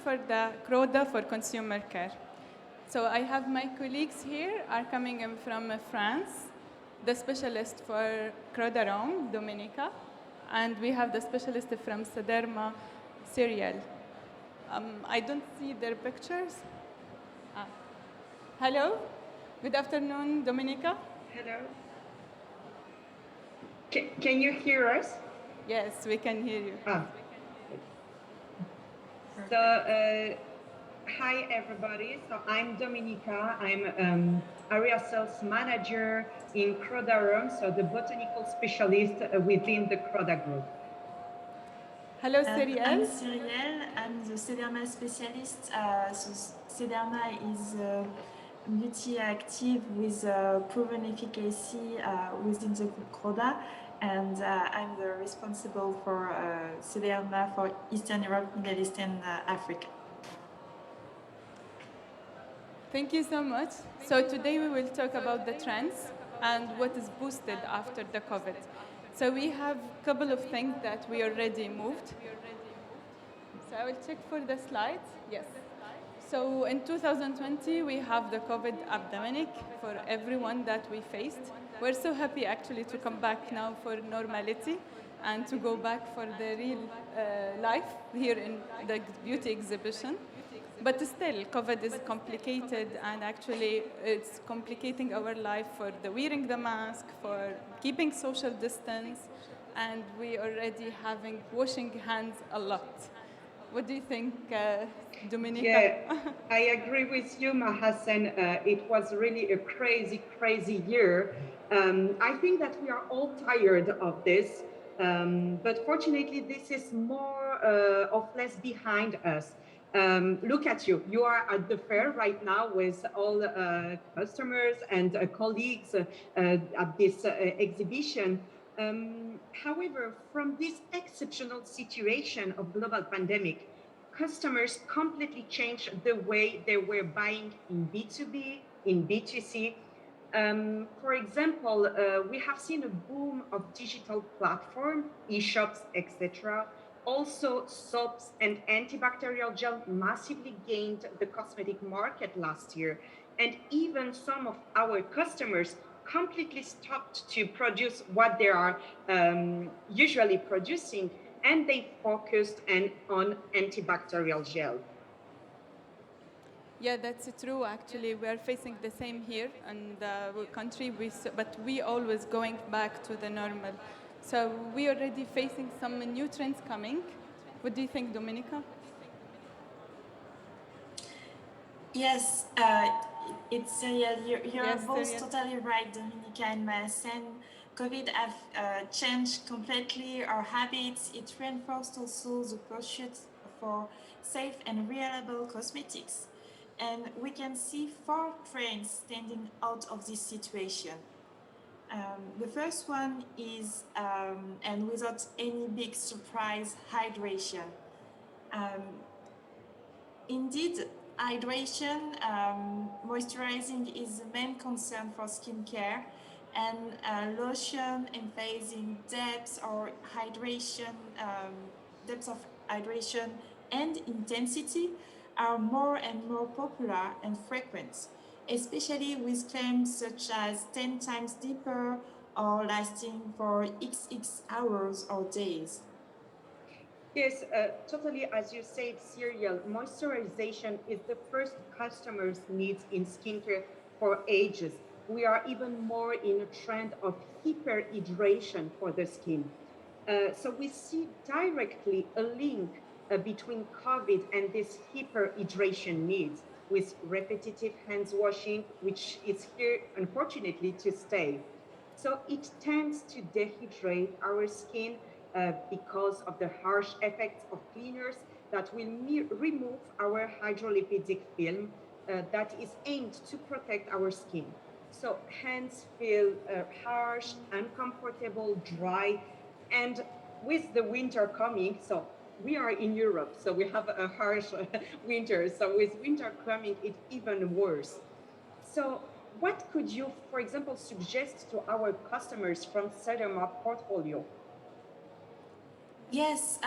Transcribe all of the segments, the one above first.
for the CRODA for consumer care. So I have my colleagues here are coming in from France, the specialist for CRODA Rome, Dominica, and we have the specialist from Sederma, Cyril. I don't see their pictures. Ah. Hello, good afternoon, Dominica. Hello. Can you hear us? Yes, we can hear you. Hi everybody. So I'm Dominica. I'm area sales manager in CRODA Rome, so the botanical specialist within the CRODA group. Hello, Cyril. I'm Cyril. I'm the Sederma specialist. So Sederma is beauty active with proven efficacy within the CRODA, and I'm the responsible for Sederma for Eastern Europe, Middle East, and Africa. Thank you so much. So today we will talk about the trends and what is boosted after the COVID. So we have a couple of things that we already moved. So I will check for the slides. Yes. So in 2020, we have the COVID epidemic for everyone that we faced. We're so happy actually to come back now for normality and to go back for the real life here in the beauty exhibition. But still, COVID is complicated, and actually it's complicating our life for the wearing the mask, for keeping social distance, and we already having washing hands a lot. What do you think, Dominica? Yeah, I agree with you, Mahasen. It was really a crazy year. I think that we are all tired of this, but fortunately, this is more or less behind us. Look at you. You are at the fair right now with all customers and colleagues at this exhibition. However, from this exceptional situation of global pandemic, customers completely changed the way they were buying in B2B, in B2C. For example, we have seen a boom of digital platform, e-shops, etc. Also, soaps and antibacterial gel massively gained the cosmetic market last year. And even some of our customers completely stopped to produce what they are usually producing, and they focused on antibacterial gel. Yeah, that's true. Actually, we are facing the same here in the country, but we always going back to the normal. So we already facing some new trends coming. What do you think, Dominica? Yes, it's you're Yes, both Cyril. totally right, Dominica and Marcel. COVID have changed completely our habits. It reinforced also the pursuit for safe and reliable cosmetics. And we can see four trends standing out of this situation. The first one is, and without any big surprise, hydration. Indeed, hydration, moisturizing is the main concern for skincare, and lotion emphasizing depth or hydration, depth of hydration and intensity are more and more popular and frequent, especially with claims such as 10 times deeper or lasting for XX hours or days. Yes, totally. As you said, Cyril, moisturization is the first customer's needs in skincare for ages. We are even more in a trend of hyperhydration for the skin. So we see directly a link between COVID and this hyperhydration needs with repetitive hands washing, which is here, unfortunately, to stay. So it tends to dehydrate our skin because of the harsh effects of cleaners that will remove our hydrolipidic film that is aimed to protect our skin. So hands feel harsh, uncomfortable, dry, and with the winter coming, so we are in Europe, so we have a harsh winter. So with winter coming, it's even worse. So what could you, for example, suggest to our customers from Sederma portfolio? Yes,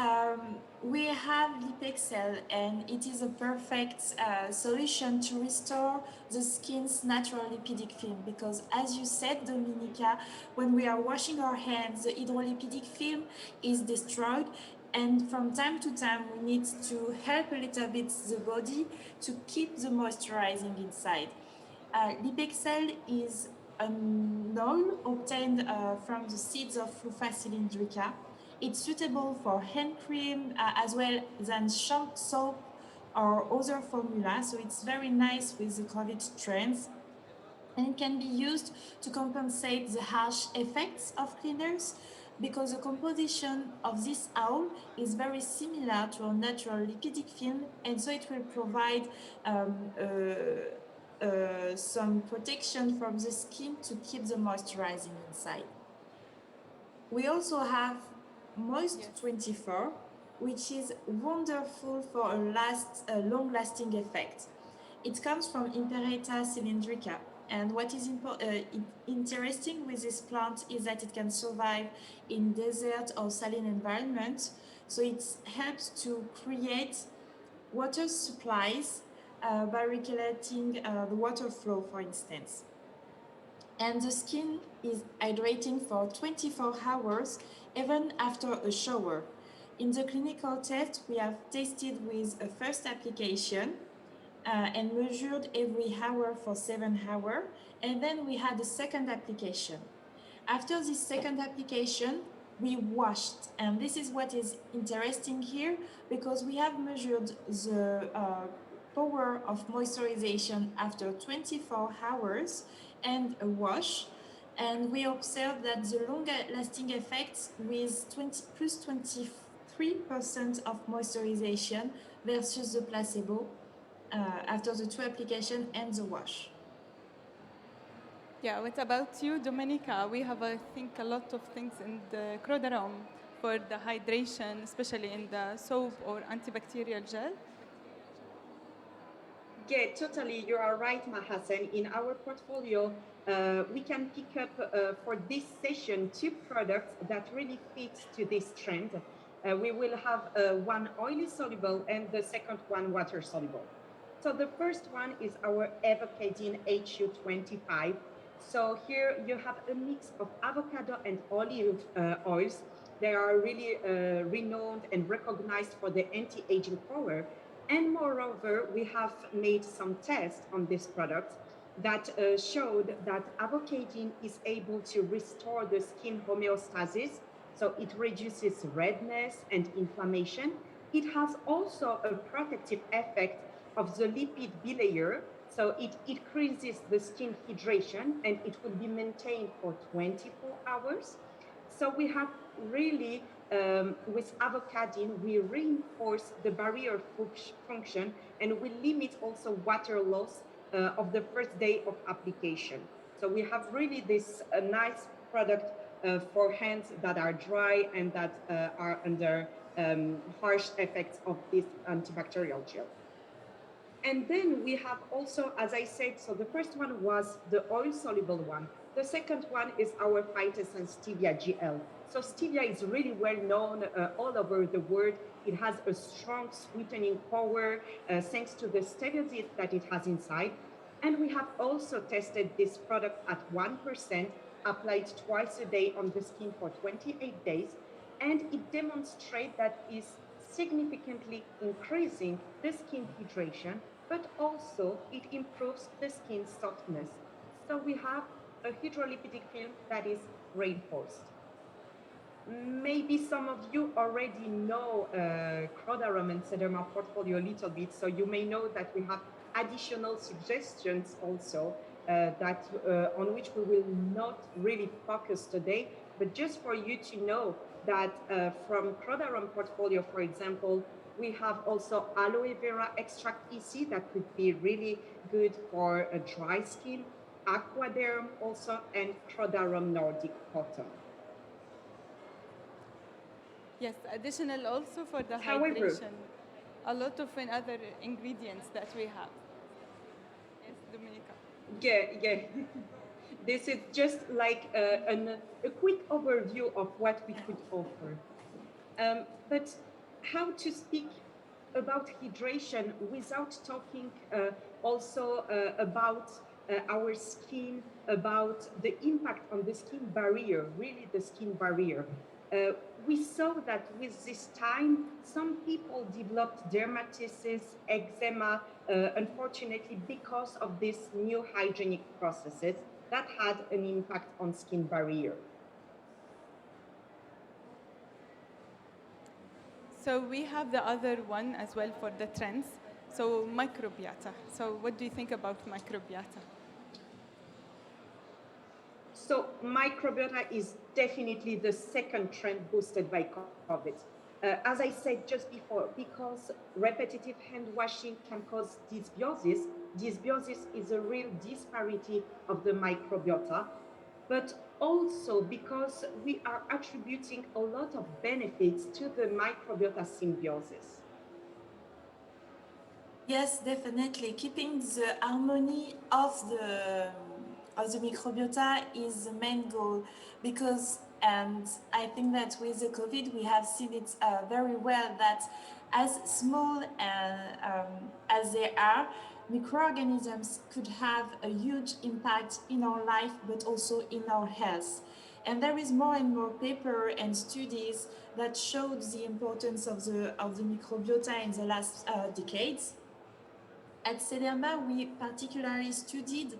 we have Lipexel, and it is a perfect solution to restore the skin's natural lipidic film. Because, as you said, Dominica, when we are washing our hands, the hydrolipidic film is destroyed, and from time to time, we need to help a little bit the body to keep the moisturizing inside. Lipexel is an oil obtained from the seeds of Lupha cylindrica. It's suitable for hand cream as well as soap or other formula, so it's very nice with the COVID trends. And it can be used to compensate the harsh effects of cleaners because the composition of this oil is very similar to a natural lipidic film, and so it will provide some protection from the skin to keep the moisturizing inside. We also have Moist Yes. 24, which is wonderful for a long-lasting effect. It comes from Imperata cylindrica, and what is interesting with this plant is that it can survive in desert or saline environments. So it helps to create water supplies by regulating the water flow, for instance. And the skin is hydrating for 24 hours even after a shower. In the clinical test, we have tested with a first application and measured every hour for 7 hours, and then we had a second application. After this second application, we washed, and this is what is interesting here because we have measured the power of moisturization after 24 hours and a wash, and we observed that the longer lasting effects with 23% of moisturization versus the placebo after the two application and the wash. Yeah, what about you, Dominica? We have, I think, a lot of things in the CRODA realm for the hydration, especially in the soap or antibacterial gel. Yeah, totally. You are right, Mahasen. In our portfolio, we can pick up for this session two products that really fit to this trend. We will have one oily soluble and the second one water soluble. So the first one is our Evocadine HU25. So here you have a mix of avocado and olive oils. They are really renowned and recognized for their anti-aging power. And moreover, we have made some tests on this product that showed that avocadine is able to restore the skin homeostasis. So it reduces redness and inflammation. It has also a protective effect of the lipid bilayer. So it increases the skin hydration and it will be maintained for 24 hours. So we have really, with avocadine, we reinforce the barrier function and we limit also water loss of the first day of application. So we have really this nice product for hands that are dry and that are under harsh effects of this antibacterial gel. And then we have also, as I said, so the first one was the oil soluble one. The second one is our phytosense stevia GL. So stevia is really well known all over the world. It has a strong sweetening power thanks to the steviosis that it has inside. And we have also tested this product at 1%, applied twice a day on the skin for 28 days. And it demonstrates that is significantly increasing the skin hydration, but also it improves the skin softness. So we have a hydrolipidic film that is reinforced. Maybe some of you already know CRODA and Sederma portfolio a little bit, so you may know that we have additional suggestions also that on which we will not really focus today, but just for you to know that from CRODA portfolio, for example, we have also aloe vera extract EC that could be really good for a dry skin, aquaderm also, and CRODA Nordic cotton. Yes, additional also for the However, hydration, a lot of other ingredients that we have. Yes, Dominica. yeah. This is just like a quick overview of what we could offer. But how to speak about hydration without talking also about our skin, about the impact on the skin barrier, really the skin barrier. Uh, we saw that with this time, some people developed dermatitis, eczema, unfortunately, because of these new hygienic processes that had an impact on skin barrier. So we have the other one as well for the trends. So microbiota. So what do you think about microbiota? So microbiota is definitely the second trend boosted by COVID. As I said just before, because repetitive hand washing can cause dysbiosis. Dysbiosis is a real disparity of the microbiota, but also because we are attributing a lot of benefits to the microbiota symbiosis. Yes, definitely. Keeping the harmony of the microbiota is the main goal because, and I think that with the COVID we have seen it very well that as small as they are, microorganisms could have a huge impact in our life but also in our health. And there is more and more paper and studies that showed the importance of the microbiota in the last decades. At Sederma, we particularly studied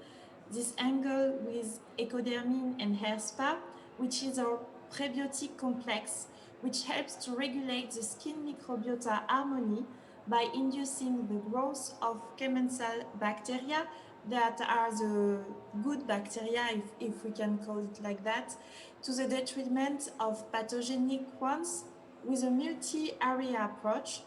this angle with ecodermin and hair spa, which is our prebiotic complex, which helps to regulate the skin microbiota harmony by inducing the growth of commensal bacteria that are the good bacteria, if we can call it like that, to the detriment of pathogenic ones with a multi-area approach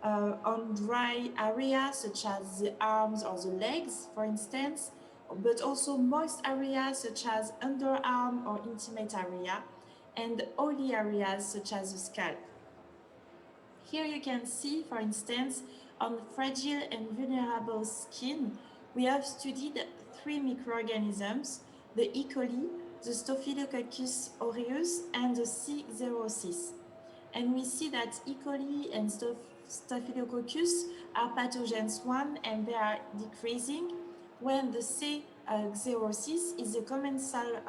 on dry areas such as the arms or the legs, for instance, but also moist areas such as underarm or intimate area, and oily areas such as the scalp. Here you can see, for instance, on fragile and vulnerable skin, we have studied three microorganisms, the E. coli, the Staphylococcus aureus, and the C. xerosis. And we see that E. coli and Staphylococcus are pathogens 1 and they are decreasing, when the C. xerosis is a commensal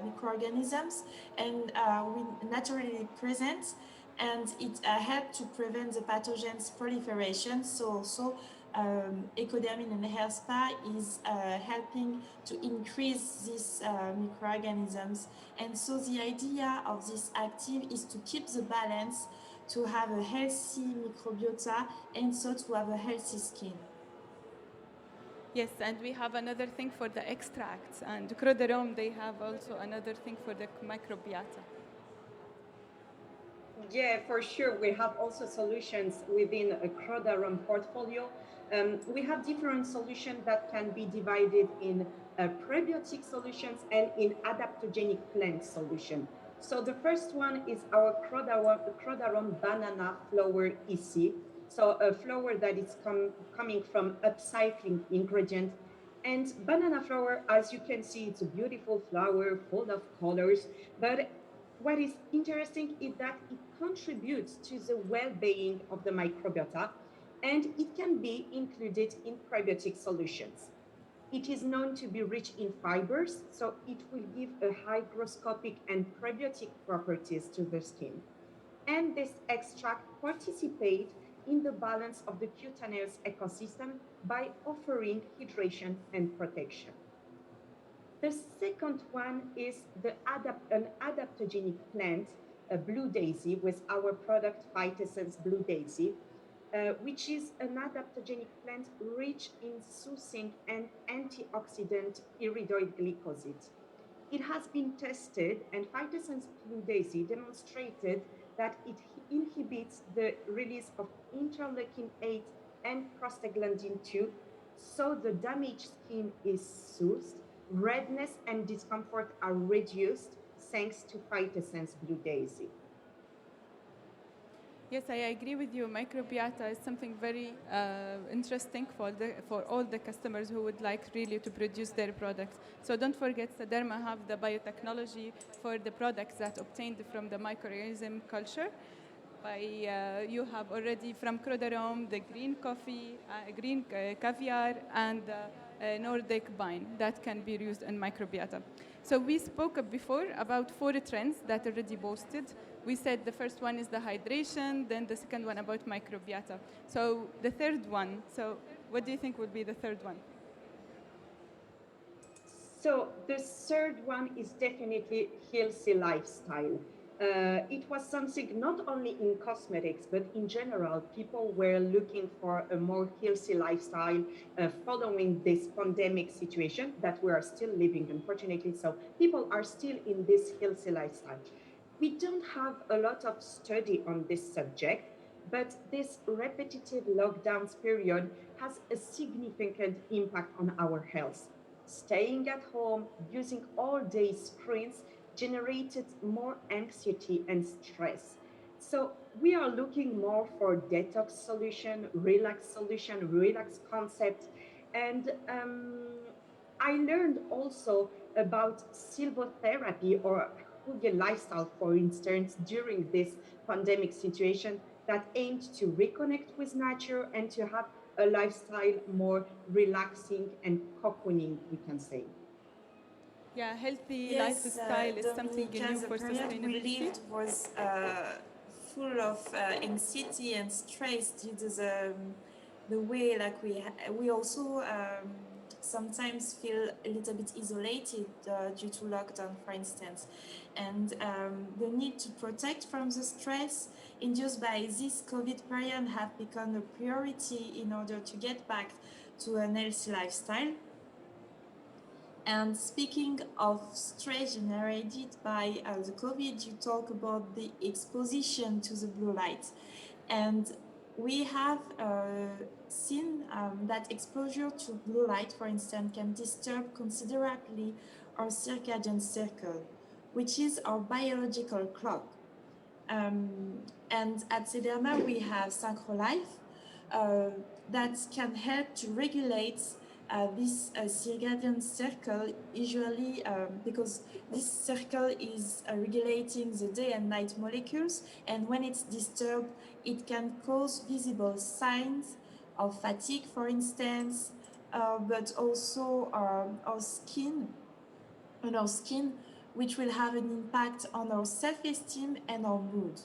microorganisms and we naturally present, and it helps to prevent the pathogens proliferation. So also ecodermin and hair spa is helping to increase these microorganisms. And so the idea of this active is to keep the balance, to have a healthy microbiota, and so to have a healthy skin. Yes, and we have another thing for the extracts. And CRODA, they have also another thing for the microbiota. Yeah, for sure. We have also solutions within a CRODA ROM portfolio. We have different solutions that can be divided in prebiotic solutions and in adaptogenic plant solution. So the first one is our CRODA ROM banana flower EC. So a flower that is coming from upcycling ingredient. And banana flower, as you can see, it's a beautiful flower full of colors, but what is interesting is that it contributes to the well-being of the microbiota, and it can be included in prebiotic solutions. It is known to be rich in fibers, so it will give a hygroscopic and prebiotic properties to the skin. And this extract participate in the balance of the cutaneous ecosystem by offering hydration and protection. The second one is an adaptogenic plant, a blue daisy, with our product Phytosens Blue Daisy, which is an adaptogenic plant rich in soothing and antioxidant iridoid glycosid. It has been tested, and Phytosens Blue Daisy demonstrated that it inhibits the release of interleukin 8 and prostaglandin 2, so the damaged skin is soothed, redness and discomfort are reduced thanks to Phytosens Blue Daisy. Yes, I agree with you. Microbiota is something very interesting for all the customers who would like really to produce their products. So don't forget, Sederma have the biotechnology for the products that obtained from the microorganism culture. you have already from CRODA the green coffee, green caviar, and Nordic vine that can be used in microbiota. So we spoke before about 4 trends that already boosted. We said the first one is the hydration, then the second one about microbiota. So the third one, so what do you think would be the third one? So the third one is definitely healthy lifestyle. It was something not only in cosmetics, but in general, people were looking for a more healthy lifestyle following this pandemic situation that we are still living, unfortunately. So people are still in this healthy lifestyle. We don't have a lot of study on this subject, but this repetitive lockdowns period has a significant impact on our health. Staying at home, using all day screens generated more anxiety and stress. So we are looking more for detox solution, relax concept. And I learned also about silvotherapy or Hugel lifestyle, for instance, during this pandemic situation that aimed to reconnect with nature and to have a lifestyle more relaxing and cocooning, we can say. Yeah, healthy Yes, lifestyle is something Dominica, new the for period we sustainability. lived was full of anxiety and stress due to the way like we also sometimes feel a little bit isolated due to lockdown, for instance, and the need to protect from the stress induced by this COVID period have become a priority in order to get back to a healthy lifestyle. And speaking of stress generated by the COVID, you talk about the exposition to the blue light. And we have seen that exposure to blue light, for instance, can disturb considerably our circadian circle, which is our biological clock. And at Sederma, we have SynchroLife uh, that can help to regulate this circadian circle, usually because this circle is regulating the day and night molecules, and when it's disturbed, it can cause visible signs of fatigue, for instance, but also on our skin, which will have an impact on our self-esteem and our mood.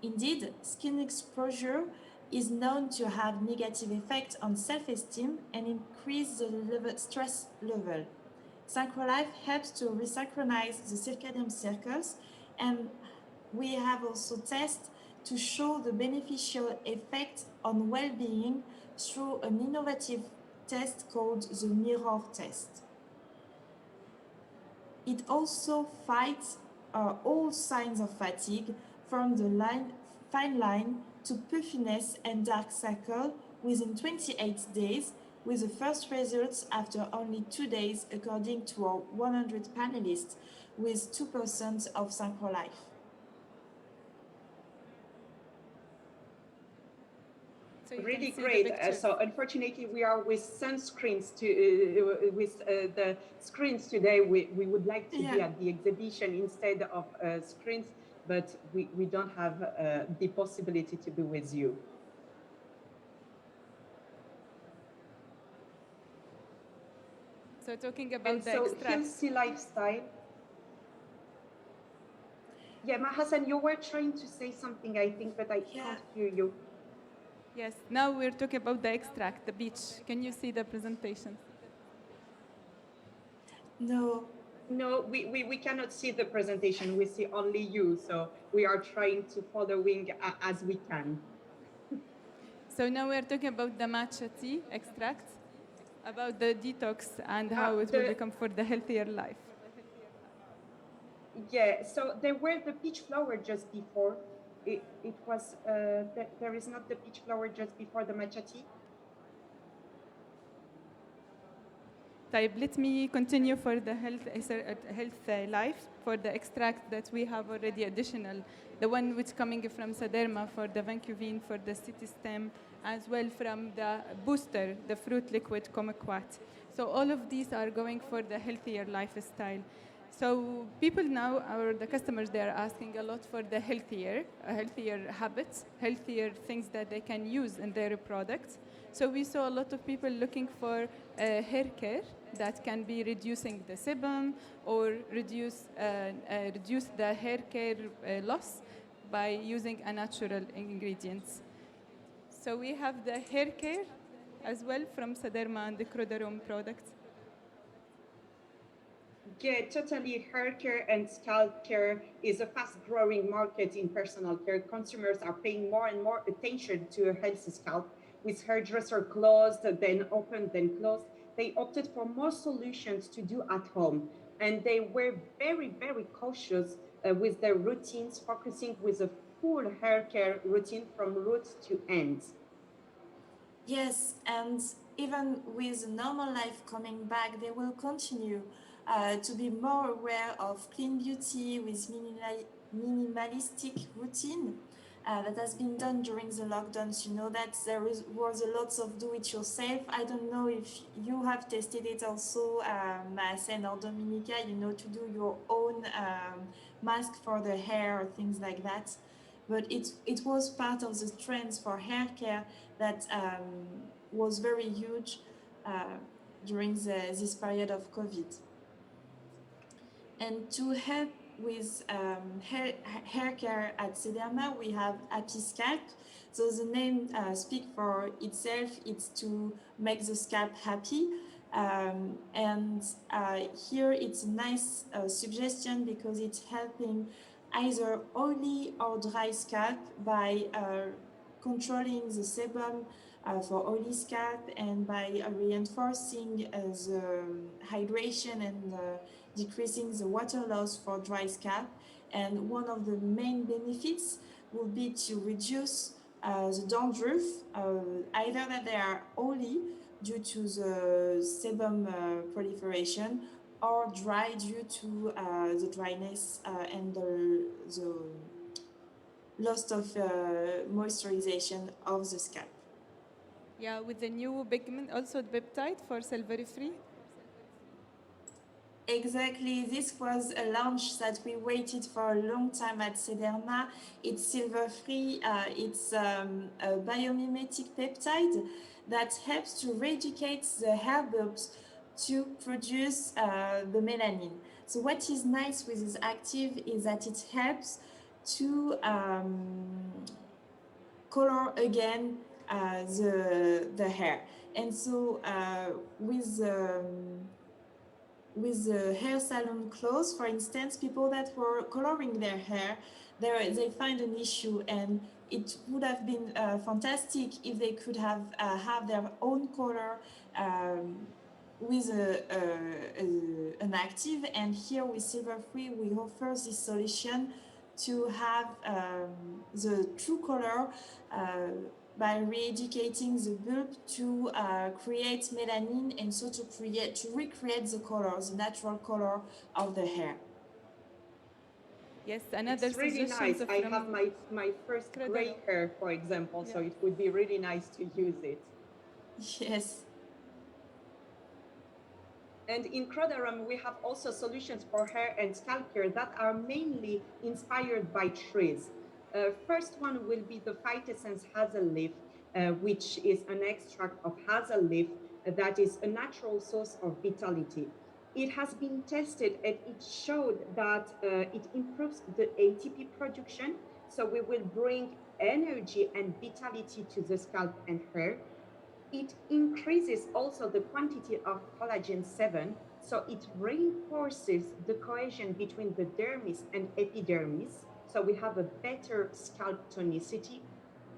Indeed, skin exposure is known to have negative effects on self-esteem and increase the stress level. SynchroLife helps to resynchronize the circadian circles, and we have also tests to show the beneficial effect on well-being through an innovative test called the mirror test. It also fights all signs of fatigue, from the fine line to puffiness and dark circle within 28 days, with the first results after only 2 days, according to our 100 panelists, with 2% of SynchroLife. So you can Really see the great. pictures. So unfortunately, we are with sunscreens with the screens today. We would like to be at the exhibition instead of screens, but we don't have the possibility to be with you. So talking about And the so extracts. healthy lifestyle. Yeah, Hassan, you were trying to say something, I think, but I can't hear you. Yes, now we're talking about the extract, the beach. Can you see the presentation? No. No, we cannot see the presentation. We see only you. So we are trying to following as we can. So now we're talking about the matcha tea extract, about the detox and how it will become for the healthier life. Yeah, so there were the peach flower just before. It was, there is not the peach flower just before the matcha tea. طيب, let me continue for the health life, for the extract that we have already additional, the one which coming from Saderma for the Vancuvine, for the city stem, as well from the booster, the fruit liquid kumquat. So all of these are going for the healthier lifestyle. So people now, or the customers, they are asking a lot for the healthier habits, healthier things that they can use in their products. So we saw a lot of people looking for hair care that can be reducing the sebum or reduce the hair care loss by using a natural ingredients. So we have the hair care as well from Sederma and the CRODA products. Yeah, totally. Hair care and scalp care is a fast-growing market in personal care. Consumers are paying more and more attention to a healthy scalp. With hairdresser closed, then opened, then closed, they opted for more solutions to do at home. And they were very, very cautious with their routines, focusing with a full hair care routine from root to end. Yes, and even with normal life coming back, they will continue to be more aware of clean beauty with minimalistic routine. That has been done during the lockdowns. You know that was a lot of do-it-yourself. I don't know if you have tested it also, Marcel or Dominica. You know, to do your own mask for the hair or things like that. But it was part of the trends for hair care that was very huge uh, during this period of COVID. And to help with hair care at Sederma, we have Happy Scalp. So the name speaks for itself. It's to make the scalp happy. And here it's a nice suggestion because it's helping either oily or dry scalp by controlling the sebum for oily scalp and by reinforcing the hydration and decreasing the water loss for dry scalp. And one of the main benefits will be to reduce the dandruff, either that they are oily due to the sebum proliferation or dry due to the dryness and the loss of moisturization of the scalp. Yeah, with the new pigment, also the peptide for silver free. Exactly, this was a launch that we waited for a long time at Sederma. It's silver free, it's a biomimetic peptide that helps to eradicate the hair bulbs to produce the melanin. So, what is nice with this active is that it helps to color again the hair. And so, with the hair salon closed, for instance, people that were coloring their hair, they find an issue, and it would have been fantastic if they could have their own color with an active. And here with Silver Free, we offer this solution to have the true color by re-educating the bulb to create melanin and so to recreate the color, the natural color of the hair. Yes, another It's really suggestions nice. I have from my first gray CRODA. hair, for example, so Yeah. it would be really nice to use it. Yes. And in CRODA, we have also solutions for hair and scalp care that are mainly inspired by trees. First one will be the phytosens hazel leaf, which is an extract of hazel leaf that is a natural source of vitality. It has been tested and it showed that it improves the ATP production. So we will bring energy and vitality to the scalp and hair. It increases also the quantity of collagen 7, so it reinforces the cohesion between the dermis and epidermis, so we have a better scalp tonicity,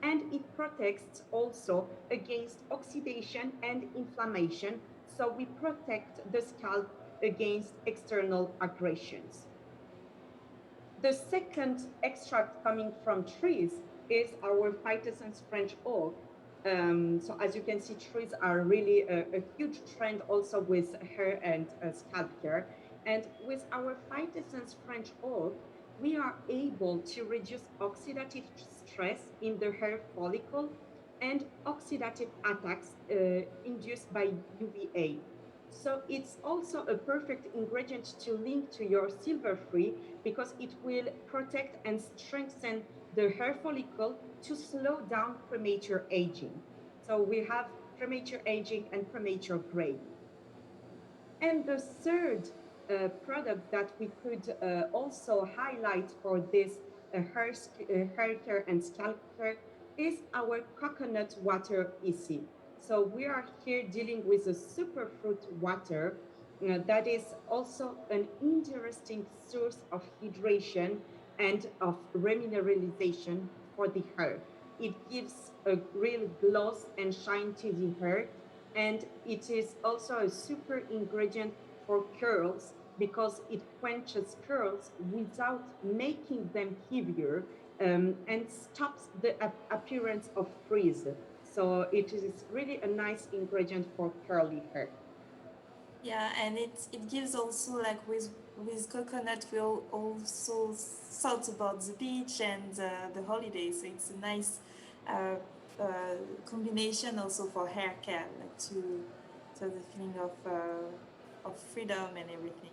and it protects also against oxidation and inflammation, so we protect the scalp against external aggressions. The second extract coming from trees is our phytosens French oak. So as you can see, trees are really a huge trend also with hair and scalp care. And with our phytosens French oak, we are able to reduce oxidative stress in the hair follicle and oxidative attacks induced by UVA. So it's also a perfect ingredient to link to your silver-free because it will protect and strengthen the hair follicle to slow down premature aging. So we have premature aging and premature gray. And the third product that we could also highlight for this hair care and scalp care is our coconut water easy. So we are here dealing with a superfruit water that is also an interesting source of hydration and of remineralization for the hair. It gives a real gloss and shine to the hair, and it is also a super ingredient for curls because it quenches curls without making them heavier, and stops the appearance of frizz. So it is really a nice ingredient for curly hair. Yeah, and it gives also like with coconut we also thought about the beach and the holidays. So it's a nice uh, uh, combination also for hair care, like to the feeling of freedom and everything.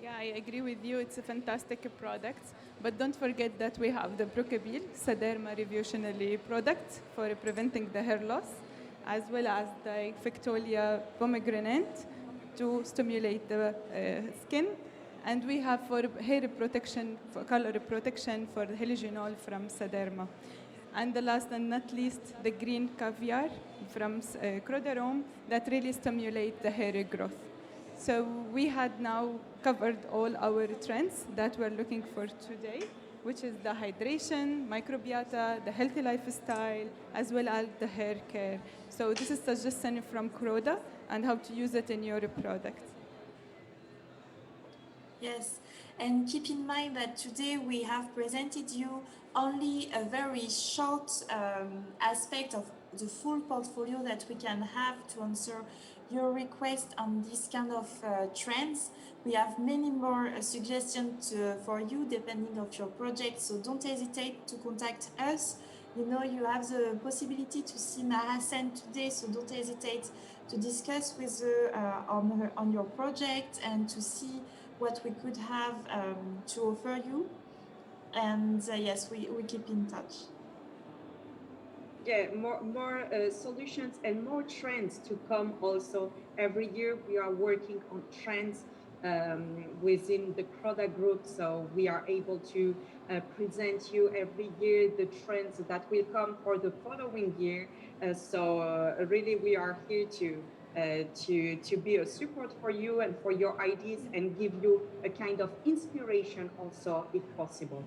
Yeah, I agree with you. It's a fantastic product. But don't forget that we have the Brocabil Sederma Revolutionary product for preventing the hair loss, as well as the Fictolia pomegranate to stimulate the skin. And we have for hair protection, for color protection for the heligenol from Sederma. And the last and not least, the green caviar from CRODA that really stimulate the hair growth. So we had now covered all our trends that we're looking for today, which is the hydration, microbiota, the healthy lifestyle, as well as the hair care. So this is suggestion from CRODA and how to use it in your product. Yes, and keep in mind that today we have presented you only a very short aspect of the full portfolio that we can have to answer your request on this kind of trends. We have many more suggestions for you depending of your project, so don't hesitate to contact us. You know, you have the possibility to see Mahasen today, so don't hesitate to discuss with her on your project and to see what we could have to offer you. And yes, we keep in touch. Yeah, more solutions and more trends to come also. Every year we are working on trends within the CRODA group, so we are able to present you every year the trends that will come for the following year. So really we are here to be a support for you and for your ideas and give you a kind of inspiration also if possible.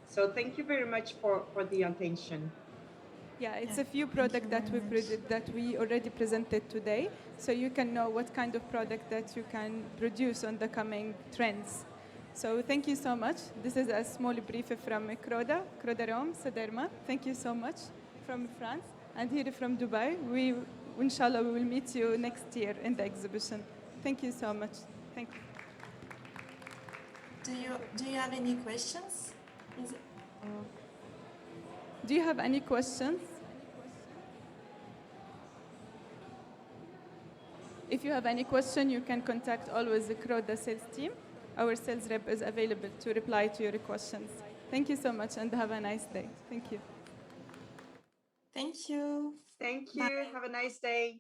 So thank you very much for the attention. Yeah, it's Yeah, a few thank you products very much. that we already presented today, so you can know what kind of product that you can produce on the coming trends. So thank you so much. This is a small brief from CRODA Rome, Sederma. Thank you so much from France and here from Dubai. Inshallah, we will meet you next year in the exhibition. Thank you so much. Thank you. Do you have any questions? Is it, Do you have any questions? If you have any question, you can contact always the CRODA sales team. Our sales rep is available to reply to your questions. Thank you so much and have a nice day. Thank you. Thank you. Thank Bye. you. Have a nice day.